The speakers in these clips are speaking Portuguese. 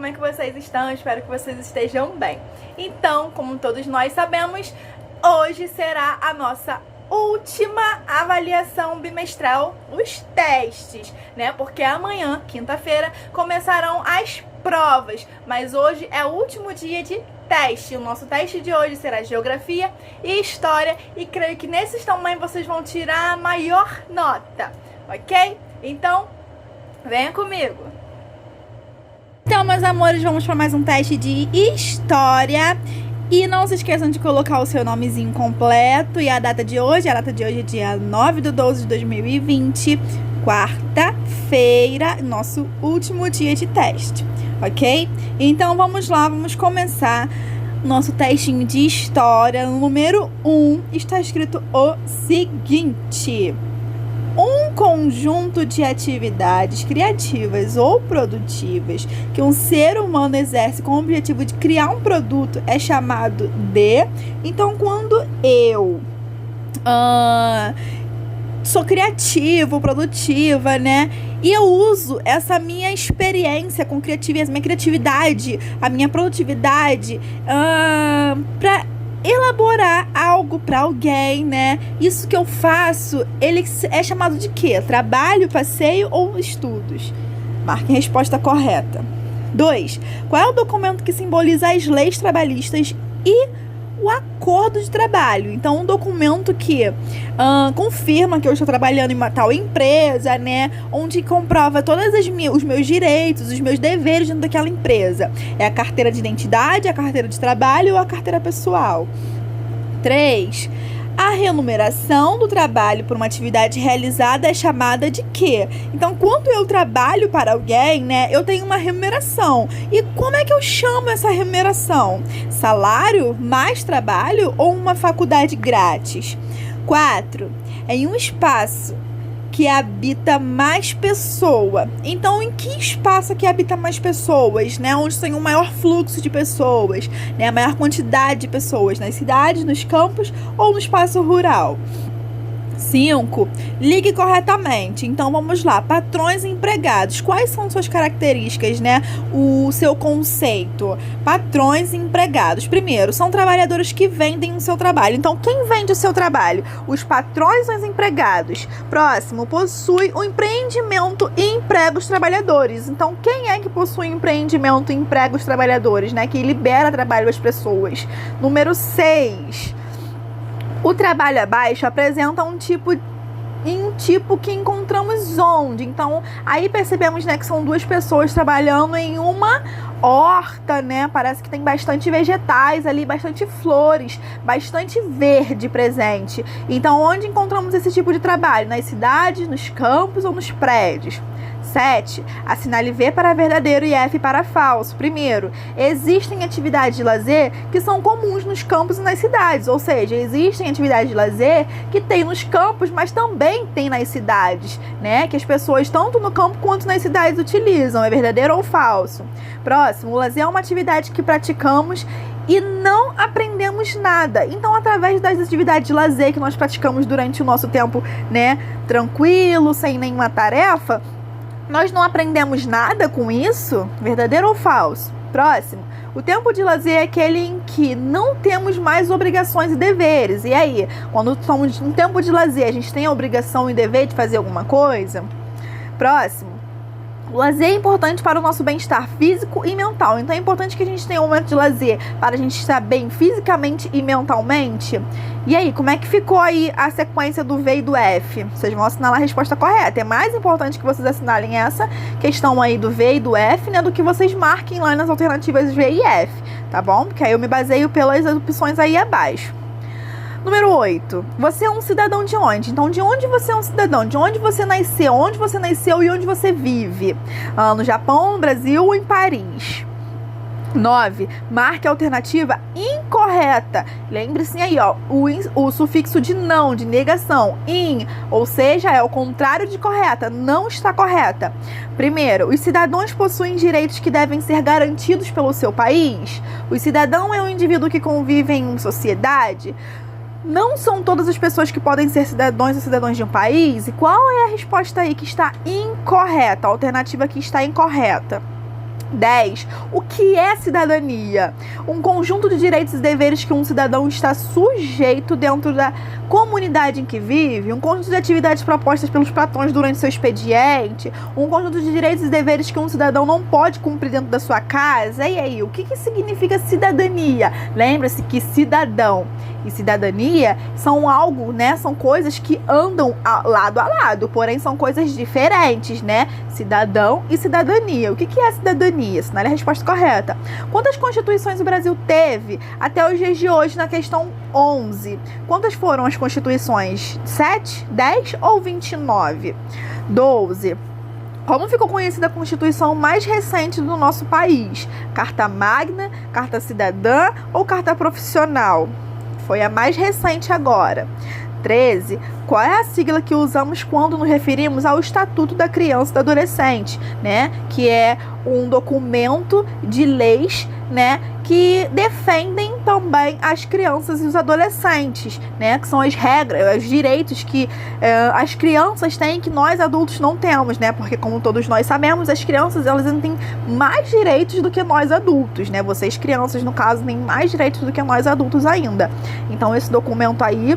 é que vocês estão? Espero que vocês estejam bem. Então, como todos nós sabemos, hoje será a nossa última avaliação bimestral, os testes, né? Porque amanhã, quinta-feira, começarão as provas, mas hoje é o último dia de teste. O nosso teste de hoje será Geografia e História e creio que nesses também vocês vão tirar a maior nota, ok? Então, venha comigo! Então, meus amores, vamos para mais um teste de História. E não se esqueçam de colocar o seu nomezinho completo e a data de hoje. A data de hoje é dia 9/12/2020, quarta-feira, nosso último dia de teste, ok? Então, vamos lá, vamos começar nosso testinho de História. No número 1 está escrito o seguinte: um conjunto de atividades criativas ou produtivas que um ser humano exerce com o objetivo de criar um produto é chamado de... Então, quando eu sou criativo, produtiva, né? E eu uso essa minha experiência com criatividade, minha criatividade, a minha produtividade para elaborar algo para alguém, né? Isso que eu faço, ele é chamado de quê? Trabalho, passeio ou estudos? Marquem a resposta correta. 2. Qual é o documento que simboliza as leis trabalhistas e o acordo de trabalho? Então, um documento que confirma que eu estou trabalhando em uma tal empresa, né? Onde comprova todos os meus direitos, os meus deveres dentro daquela empresa. É a carteira de identidade, a carteira de trabalho ou a carteira pessoal. 3. A remuneração do trabalho por uma atividade realizada é chamada de quê? Então, quando eu trabalho para alguém, né, eu tenho uma remuneração. E como é que eu chamo essa remuneração? Salário, mais trabalho ou uma faculdade grátis? 4. Em um espaço que habita mais pessoa. Então, em que espaço que habita mais pessoas, né? Onde tem um maior fluxo de pessoas, né? A maior quantidade de pessoas, nas cidades, nos campos ou no espaço rural. 5. Ligue corretamente. Então, vamos lá. Patrões e empregados. Quais são suas características, né? O seu conceito. Patrões e empregados. Primeiro, são trabalhadores que vendem o seu trabalho. Então, quem vende o seu trabalho? Os patrões ou os empregados? Próximo, possui o empreendimento e emprega os trabalhadores. Então, quem é que possui empreendimento e emprega os trabalhadores, né? Que libera trabalho às pessoas. Número 6. O trabalho abaixo apresenta um tipo que encontramos onde? Então, aí percebemos, né, que são duas pessoas trabalhando em uma horta, né? Parece que tem bastante vegetais ali, bastante flores, bastante verde presente. Então, onde encontramos esse tipo de trabalho? Nas cidades, nos campos ou nos prédios? 7. Assinale V para verdadeiro e F para falso. Primeiro, existem atividades de lazer que são comuns nos campos e nas cidades. Ou seja, existem atividades de lazer que tem nos campos, mas também tem nas cidades, né? Que as pessoas, tanto no campo quanto nas cidades, utilizam. É verdadeiro ou falso? Próximo, o lazer é uma atividade que praticamos e não aprendemos nada. Então, através das atividades de lazer que nós praticamos durante o nosso tempo, né, tranquilo, sem nenhuma tarefa, nós não aprendemos nada com isso? Verdadeiro ou falso? Próximo. O tempo de lazer é aquele em que não temos mais obrigações e deveres. E aí, quando estamos em tempo de lazer, a gente tem a obrigação e dever de fazer alguma coisa? Próximo. O lazer é importante para o nosso bem-estar físico e mental. Então, é importante que a gente tenha um momento de lazer para a gente estar bem fisicamente e mentalmente. E aí, como é que ficou aí a sequência do V e do F? Vocês vão assinalar a resposta correta. É mais importante que vocês assinalem essa questão aí do V e do F, né, do que vocês marquem lá nas alternativas V e F, tá bom? Porque aí eu me baseio pelas opções aí abaixo. Número 8. Você é um cidadão de onde? Então, de onde você é um cidadão? De onde você nasceu? Onde você nasceu e onde você vive? No Japão, no Brasil ou em Paris? 9. Marque a alternativa incorreta. Lembre-se aí, ó, o sufixo de não, de negação, in, ou seja, é o contrário de correta, não está correta. Primeiro, os cidadãos possuem direitos que devem ser garantidos pelo seu país? O cidadão é um indivíduo que convive em sociedade? Não são todas as pessoas que podem ser cidadãos ou cidadãos de um país? E qual é a resposta aí que está incorreta? A alternativa que está incorreta? 10. O que é cidadania? Um conjunto de direitos e deveres que um cidadão está sujeito dentro da comunidade em que vive, um conjunto de atividades propostas pelos patrões durante seu expediente, um conjunto de direitos e deveres que um cidadão não pode cumprir dentro da sua casa. E aí, o que significa cidadania? Lembra-se que cidadão e cidadania são algo, né? São coisas que andam lado a lado, porém são coisas diferentes, né? Cidadão e cidadania. O que é cidadania? Assinale a resposta correta. Quantas constituições o Brasil teve até os dias de hoje na questão 11? Quantas foram as constituições? 7, 10 ou 29? 12. Como ficou conhecida a Constituição mais recente do nosso país? Carta Magna, Carta Cidadã ou Carta Profissional? Foi a mais recente agora. 13. Qual é a sigla que usamos quando nos referimos ao Estatuto da Criança e do Adolescente, né? Que é um documento de leis, né, que defendem também as crianças e os adolescentes, né, que são as regras, os direitos que as crianças têm que nós adultos não temos, né, porque como todos nós sabemos, as crianças elas têm mais direitos do que nós adultos, né, vocês crianças no caso têm mais direitos do que nós adultos ainda. Então esse documento aí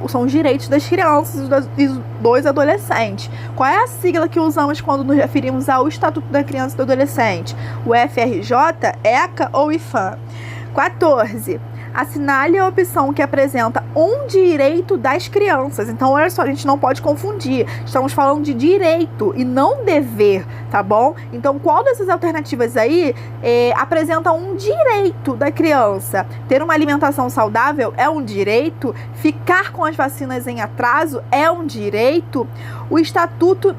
são os direitos das crianças e dos adolescentes. Qual é a sigla que usamos quando nos referimos ao Estatuto da Criança e do Adolescente? O FRJ, ECA ou IFAM? 14. Assinale a opção que apresenta um direito das crianças. Então, olha só, a gente não pode confundir. Estamos falando de direito e não dever, tá bom? Então, qual dessas alternativas aí apresenta um direito da criança? Ter uma alimentação saudável é um direito? Ficar com as vacinas em atraso é um direito? O estudo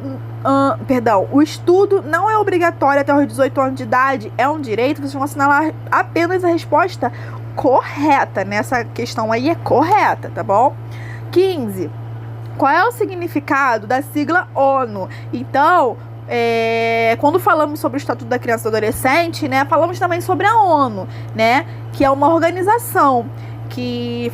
não é obrigatório até os 18 anos de idade, é um direito? Vocês vão assinalar apenas a resposta correta, nessa questão aí é correta, tá bom? 15. Qual é o significado da sigla ONU? Então, quando falamos sobre o Estatuto da Criança e do Adolescente, né, falamos também sobre a ONU, né, que é uma organização que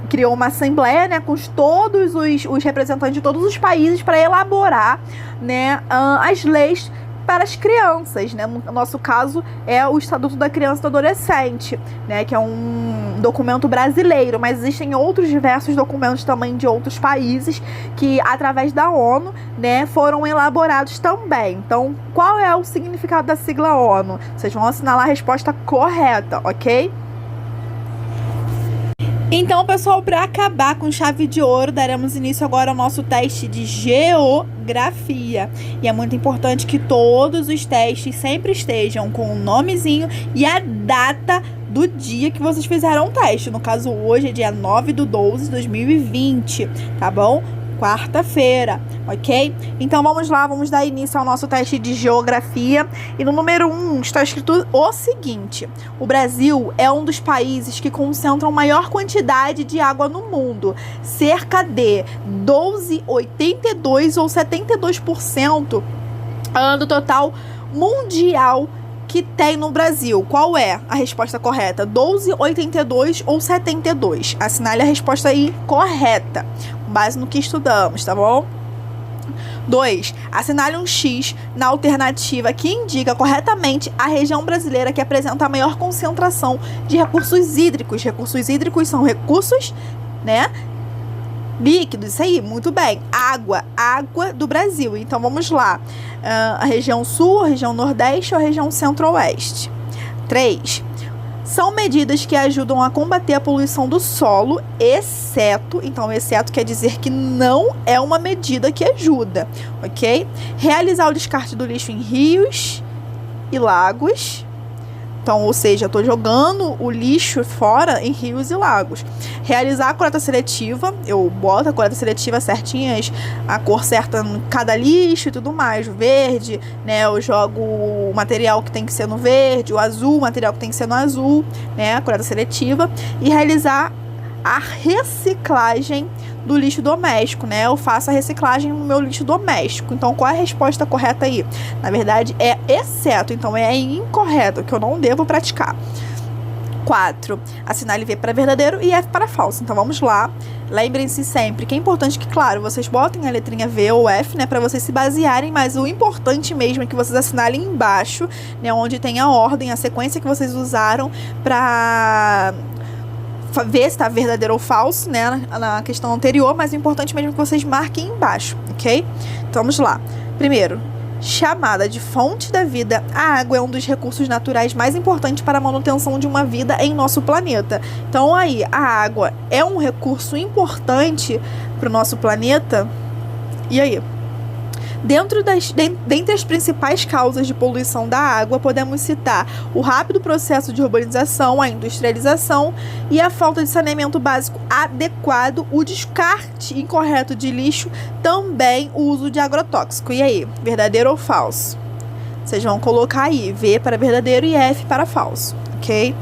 criou uma assembleia, né, com todos os representantes de todos os países para elaborar, né, as leis para as crianças, né? No nosso caso é o Estatuto da Criança e do Adolescente, né? Que é um documento brasileiro, mas existem outros diversos documentos também de outros países que, através da ONU, né, foram elaborados também. Então, qual é o significado da sigla ONU? Vocês vão assinalar a resposta correta, ok? Então, pessoal, para acabar com chave de ouro, daremos início agora ao nosso teste de geografia. E é muito importante que todos os testes sempre estejam com o nomezinho e a data do dia que vocês fizeram o teste. No caso, hoje é dia 9/12/2020, tá bom? Quarta-feira, ok? Então vamos lá, vamos dar início ao nosso teste de geografia. E no número 1 está escrito o seguinte: o Brasil é um dos países que concentram maior quantidade de água no mundo, cerca de 12,82 ou 72% do total mundial que tem no Brasil. Qual é a resposta correta? 12,82 ou 72? Assinale a resposta aí correta, com base no que estudamos, tá bom? 2. Assinale um X na alternativa que indica corretamente a região brasileira que apresenta a maior concentração de recursos hídricos. Recursos hídricos são recursos, né, líquidos, isso aí, muito bem. Água do Brasil. Então vamos lá. A região sul, a região nordeste ou a região centro-oeste. 3. São medidas que ajudam a combater a poluição do solo, exceto, então exceto quer dizer que não é uma medida que ajuda, ok? Realizar o descarte do lixo em rios e lagos. Então, ou seja, eu estou jogando o lixo fora em rios e lagos. Realizar a coleta seletiva, eu boto a coleta seletiva certinha, a cor certa em cada lixo e tudo mais. O verde, né, eu jogo o material que tem que ser no verde, o azul, o material que tem que ser no azul, né, a coleta seletiva. E realizar a reciclagem do lixo doméstico, né? Eu faço a reciclagem no meu lixo doméstico. Então, qual é a resposta correta aí? Na verdade, é exceto. Então, é incorreto, que eu não devo praticar. 4. Assinale V para verdadeiro e F para falso. Então vamos lá. Lembrem-se sempre que é importante que, claro, vocês botem a letrinha V ou F, né, para vocês se basearem, mas o importante mesmo é que vocês assinalem embaixo, né, onde tem a ordem, a sequência que vocês usaram para ver se está verdadeiro ou falso, né, na questão anterior, mas o importante mesmo é que vocês marquem embaixo, ok? Então vamos lá. Primeiro, chamada de fonte da vida, a água é um dos recursos naturais mais importantes para a manutenção de uma vida em nosso planeta. Então aí, a água é um recurso importante para o nosso planeta. E aí? Dentre as principais causas de poluição da água, podemos citar o rápido processo de urbanização, a industrialização e a falta de saneamento básico adequado, o descarte incorreto de lixo, também o uso de agrotóxico. E aí, verdadeiro ou falso? Vocês vão colocar aí V para verdadeiro e F para falso, ok?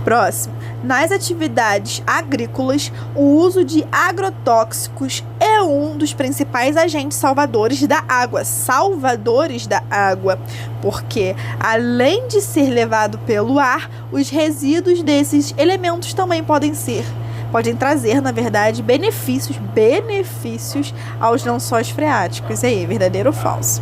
Próximo. Nas atividades agrícolas, o uso de agrotóxicos é um dos principais agentes salvadores da água. Salvadores da água. Porque, além de ser levado pelo ar, os resíduos desses elementos também podem trazer, na verdade, benefícios aos lençóis freáticos. E aí, verdadeiro ou falso?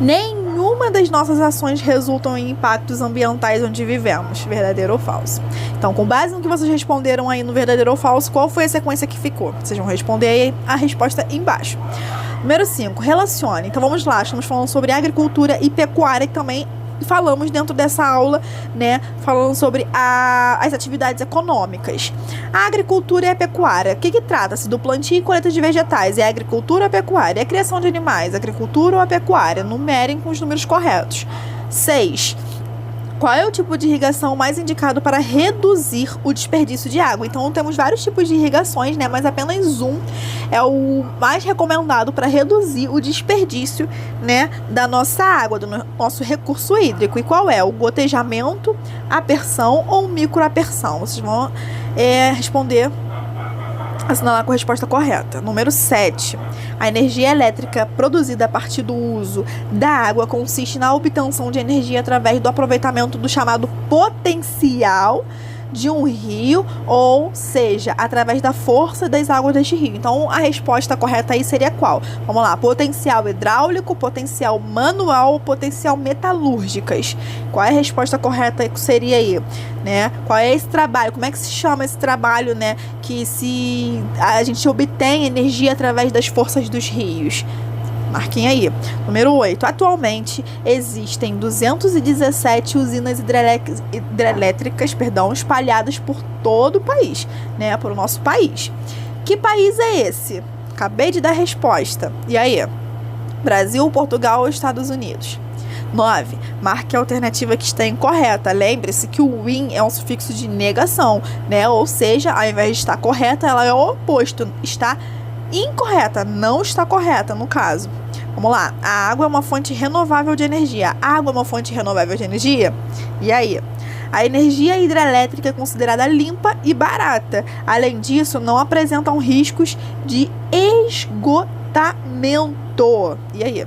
Nenhuma das nossas ações resultam em impactos ambientais onde vivemos. Verdadeiro ou falso? Então, com base no que vocês responderam aí no verdadeiro ou falso, qual foi a sequência que ficou? Vocês vão responder aí a resposta embaixo. Número 5, relacione. Então, vamos lá. Estamos falando sobre agricultura e pecuária, que também falamos dentro dessa aula, né? Falando sobre as atividades econômicas. A agricultura e a pecuária. O que trata-se? Do plantio e colheita de vegetais. É a agricultura ou a pecuária? É a criação de animais? Agricultura ou a pecuária? Numerem com os números corretos. 6. Qual é o tipo de irrigação mais indicado para reduzir o desperdício de água? Então, temos vários tipos de irrigações, né? Mas apenas um é o mais recomendado para reduzir o desperdício, né, da nossa água, do nosso recurso hídrico. E qual é? O gotejamento, aperção ou microaperção? Vocês vão responder, assinalar com a resposta correta. Número 7. A energia elétrica produzida a partir do uso da água consiste na obtenção de energia através do aproveitamento do chamado potencial de um rio, ou seja, através da força das águas deste rio. Então, a resposta correta aí seria qual? Vamos lá, potencial hidráulico, potencial manual, potencial metalúrgicas. Qual é a resposta correta que seria aí, né? Qual é esse trabalho? Como é que se chama esse trabalho, né? Que se a gente obtém energia através das forças dos rios. Marquem aí. Número 8. Atualmente, existem 217 usinas hidrelétricas, espalhadas por todo o país, né? Por o nosso país. Que país é esse? Acabei de dar a resposta. E aí? Brasil, Portugal ou Estados Unidos? 9. Marque a alternativa que está incorreta. Lembre-se que o in é um sufixo de negação, né? Ou seja, ao invés de estar correta, ela é o oposto. Está incorreta, não está correta no caso. Vamos lá. A água é uma fonte renovável de energia. A água é uma fonte renovável de energia? E aí? A energia hidrelétrica é considerada limpa e barata. Além disso, não apresentam riscos de esgotamento. E aí?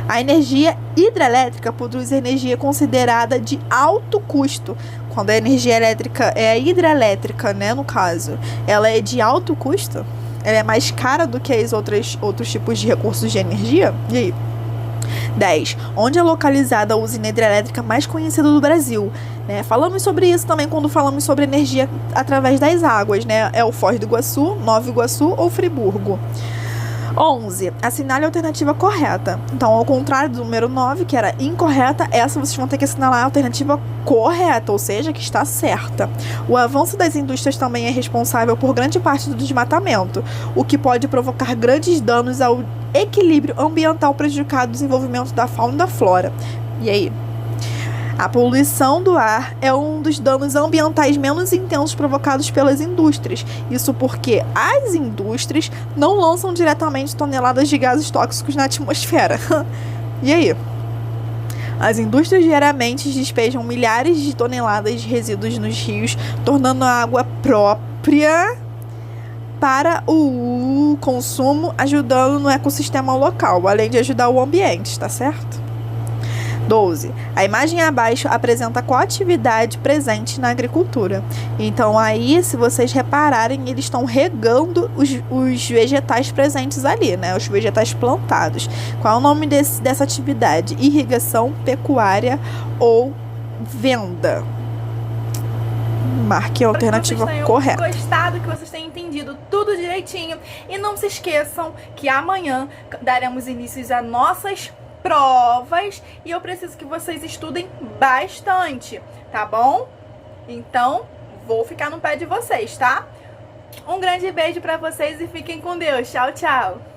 A energia hidrelétrica produz energia considerada de alto custo. Quando a energia elétrica é hidrelétrica, né, no caso, ela é de alto custo? Ela é mais cara do que outros tipos de recursos de energia? E aí? 10. Onde é localizada a usina hidrelétrica mais conhecida do Brasil? Né? Falamos sobre isso também quando falamos sobre energia através das águas, né? É o Foz do Iguaçu, Nova Iguaçu ou Friburgo. 11. Assinale a alternativa correta. Então, ao contrário do número 9, que era incorreta, essa vocês vão ter que assinalar a alternativa correta, ou seja, que está certa. O avanço das indústrias também é responsável por grande parte do desmatamento, o que pode provocar grandes danos ao equilíbrio ambiental, prejudicando o desenvolvimento da fauna e da flora. E aí? A poluição do ar é um dos danos ambientais menos intensos provocados pelas indústrias. Isso porque as indústrias não lançam diretamente toneladas de gases tóxicos na atmosfera. E aí? As indústrias diariamente despejam milhares de toneladas de resíduos nos rios, tornando a água própria para o consumo, ajudando no ecossistema local, além de ajudar o ambiente, tá certo? 12. A imagem abaixo apresenta qual atividade presente na agricultura. Então, aí, se vocês repararem, eles estão regando os vegetais presentes ali, né? Os vegetais plantados. Qual é o nome dessa atividade? Irrigação, pecuária ou venda? Marque a alternativa correta. Que vocês tenham gostado, que vocês tenham entendido tudo direitinho. E não se esqueçam que amanhã daremos início a nossas provas e eu preciso que vocês estudem bastante, tá bom? Então, vou ficar no pé de vocês, tá? Um grande beijo pra vocês e fiquem com Deus. Tchau, tchau!